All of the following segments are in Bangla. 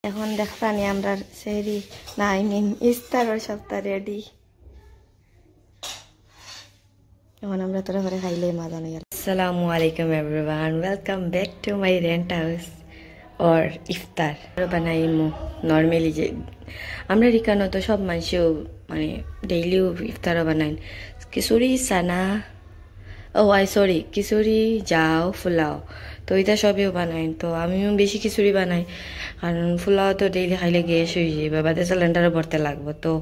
এখন দেখবানি আমরা সেহরি না আই মিন ইফতারের সপ্তাহ রেডি। এখন আমরা তোরা ঘরে খাইলে মজা নিয়ে। আসসালামু আলাইকুম everyone, welcome back to my rent house और ইফতার বানাইমু। নর্মালি যে আমরা রিকানো তো সব মানুষও মানে ডেইলিও ইফতারও বানাইন। খিচুড়ি সানা সরি খিচুড়ি যাও ফুলাও তো এটা সবেও বানাই। তো আমিও বেশি খিচুড়ি বানাই কারণ ফুলাও তো ডেইলি খাইলে গ্যাস হয়ে যাবে, বাদে সিলিন্ডারও ভরতে লাগবো, তো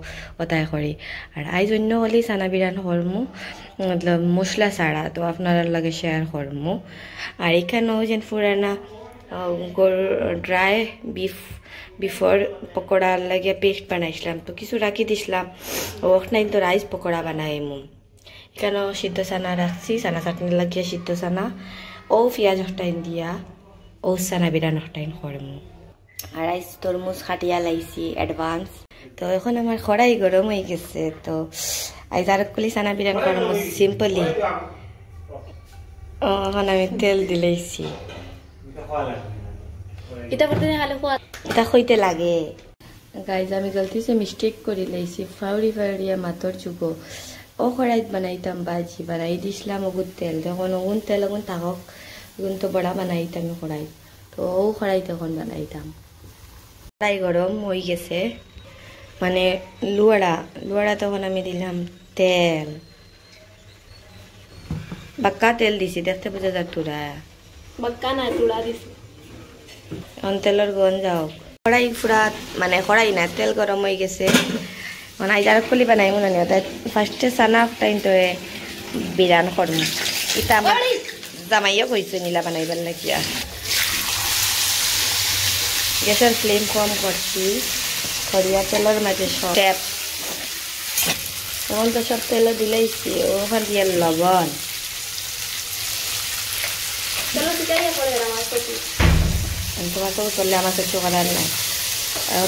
ওটাই করি। আর আই জন্য হলে সানা বিরান করমু মতলব মশলা ছাড়া, তো আপনার লাগে শেয়ার করমু। আর এখানেও যেন পুরানা ড্রাই বিফর পকোড়া লাগে পেস্ট বানাইছিলাম, তো কিছু রাখি দিছিলাম। ওখানে তো রাইস পকোড়া বানাইমু। এখানেও সিদ্ধ সানা রাখছি, সানা চাটনি লাগিয়ে সিদ্ধ সানা ও পেঁয়াজ হটাইন দিয়া ও সানা বিরান হটাইন করমু। আর রাইস তরমুজ খাটিয়া লাইছি অ্যাডভান্স। তো এখন আমার খড়াই গরম হয়ে গেছে, তো আজ আর কলি সানা বিরান করমু সিম্পলি। এখন আমি তেল দিলেইছি, এটা খইতে লাগে। গাইজ আমি গলতিছে মিস্টেক করে লাইছি, ফাউরিয়া মাতর যুগো ও খড়াইত বানাইতাম বাজি বানাই দিছিলাম ওগুন তেল, যখন ওগুন তেল ওগুন থাকক ওগুন তো বড়া বানাইতাম খড়াই, তো ও খড়াই তখন বানাইতাম। খড়াই গরম হয়ে গেছে মানে লুয়াড়া তখন আমি দিলাম তেল, বাক্কা তেল দিছি, দেখতে বোঝা যায় তুরা বাক্কা না তুলা দিছি। এখন তেলের গন যাও খড়াই পুরা মানে খড়াই না তেল গরম হয়ে গেছে। মানে আজ আর কলি বানাই মনে নেই, তাই ফার্স্টে সানা টাইম তো বিরান করমু। এটা আমার জামাইও কইছে নীলা বানাইবার লাগিয়া। গ্যাসের ফ্লেম কম করছি, খড়িয়া তেলের মাঝে সব ট্যাপ এখন তো সব তেল দিলেইছি, ওখান দিয়ে লবণ তোমার সব চললে আমার কিছু করার নাই।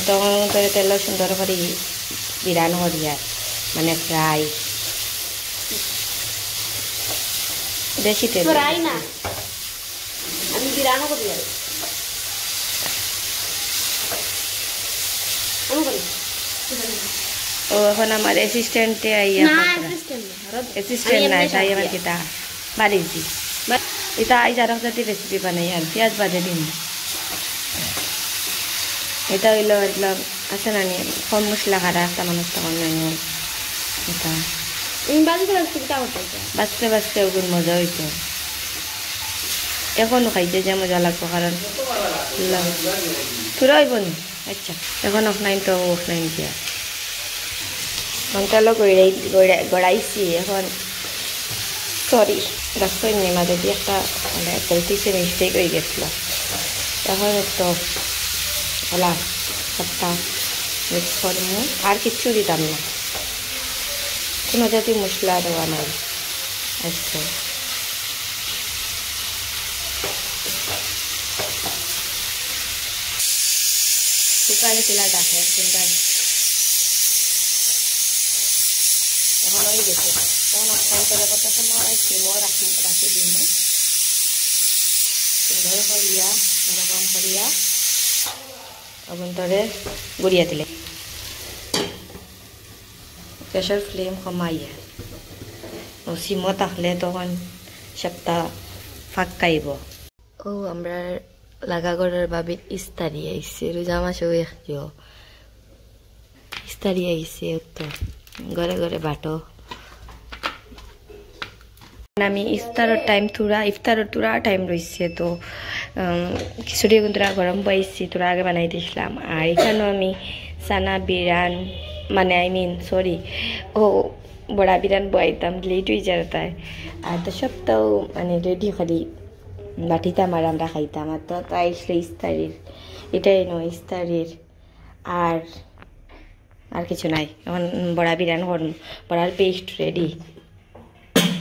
তখন তোর তেল সুন্দর করে বিরান করিয়া মানে ফ্রাই, বেশি তেল ফ্রাই না আমি বিরানো করি। ও এখন আমার অ্যাসিস্ট্যান্টে আইয়া অ্যাসিস্ট্যান্ট নাই তাই আমার কিতা বাড়িছি এটা আই যারা জাতি রেসিপি বানাই আর পেঁয়াজ বাদে দিন। এটা হইল একদম আছে না নি কম মশলা খারা একটা মানুষ তখন নাই এটা বাঁচতে বাঁচতে ওগুন মজা হইতো। এখনো খাইতে যে মজা লাগবো কারণ তোরা হইব নি। আচ্ছা এখন অফলাইন তো অফলাইন দিয়া তেল গড়াইছি। এখন সরি রাস্তায় নেই মাঝে দিয়ে একটা মানে গলতিছে মিস্টেক হয়ে গেছিল। এখন একটু ওলা সবটা মিক্স করবো, আর কিচ্ছু দিতাম না, কোনো জাতীয় মশলা দেওয়া নাই। আচ্ছা শুকালে তেলা ডাকে সুন্দর। এখন হয়ে গেছে, তখন অফাইন কত সময় সিমও রাখি দিন সুন্দর করিয়া এরকম করিয়া অভ্যন্তরে গড়িয়া দিলে গ্যাসের ফ্লেম কমাইয়া ও সিমও থাকলে তখন সবটা ফাঁকাইব। ও আমরা লাগাগড়ের বাবে ইস্তারি আইসে রোজা মাসও একটিও ইস্তারি আইসে, তো ঘরে ঘরে বাটো। আমি ইফতারের তুরা টাইম রয়েছে, তো খিচুড়ি তুরা গরম পাইছি তোরা আগে বানাই দিয়েছিলাম। আর এখানেও আমি সানা বিরান মানে আই মিন সরি বড়া বিরান বয়াইতাম লেট হয়ে যায় তাই। আর তো সবটাও মানে রেডি করি বাটিতাম আর আমরা খাইতাম। আর তো তাই ইস্তারির এটাই নয় ইস্তারির আর কিছু নাই। এখন বড়া বিরান করম, বড়ার পেস্ট রেডি।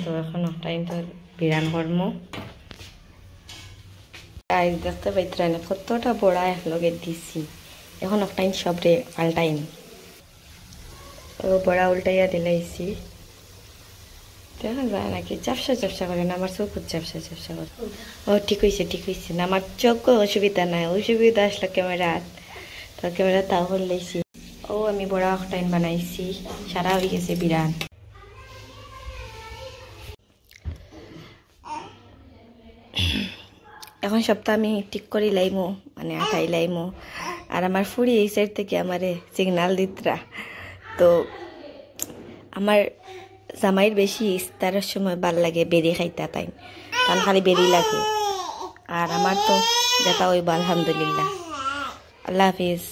তো এখন টাইম তো বিরান করম। দেখতে পাইতেন কতটা বড়া একলগে দিছি। এখন টাইম সব রে পাল্টাইন বড়া উল্টাইয়া দিলাইছি, দেখা যায় নাকি ঝাপসা করে না, আমার চোখ ঝাপসা করে। ও ঠিক হয়েছে না, আমার চোখ অসুবিধা নাই, অসুবিধা আসলে ক্যামেরা তো ক্যামেরা তাও লাইছি ও আমি বড়া টাইম বানাইছি সারা হয়ে গেছে বিরান এখন সপ্তাহ আমি ঠিক করে লাইমো মানে আটাই লাইমো আর আমার ফুড়ি এই সাইড থেকে আমারে সিগনাল দিতরা তো আমার জামাইয়ের বেশি ইফতারের সময় ভাল লাগে বেরি খাইতা তাই কারণ খালি বেরি লাগে আর আমার তো যেটা হইব আলহামদুলিল্লাহ আল্লাহ হাফিজ